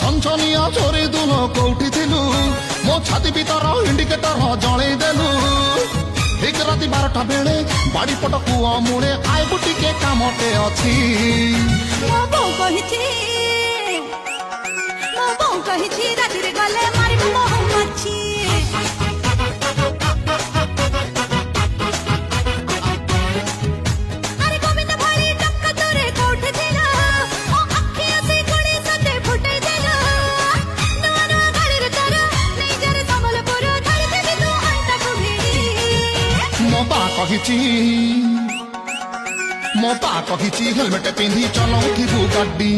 ଛନଛନିଆ ଚୋରି ଦୁଲ କୋଉଠି ଥିଲୁ ମୋ ଛାତି ଭିତର ଇଣ୍ଡିକେଟର ଜଳେଇ ଦେଲୁ ଠିକ ରାତି 12ଟା ବେଳେ ବାଡ଼ି ପଟ କୂଅ ମୂଳେ ଆଇବୁ ଟିକେ କାମଟେ ଅଛି ମୋ ବୋଉ କହିଛି ରାତିରେ ଗଲେ ମାରିବୁ ମହୁମାଛି ଆରେ ଗୋବିନ୍ଦ ଭଳି ଡକାତରେ କୋଉଠି ଥିଲ ମୋ ଆଖି ଆସି ଗୁଳି ସତେ ଫୁଟେଇ ଦେଲ ନୂଆ ନୂଆ ଗାଳିରେ ତୋର ନିଜର ସମ୍ବଲପୁର ଧରିଥିବି ତୁ ଅଣ୍ଟାକୁ ଭିଡ଼ି ମୋ ବା କହିଛି ହେଲମେଟ ପିନ୍ଧି ଚଲଉଥିବୁ ଗାଡି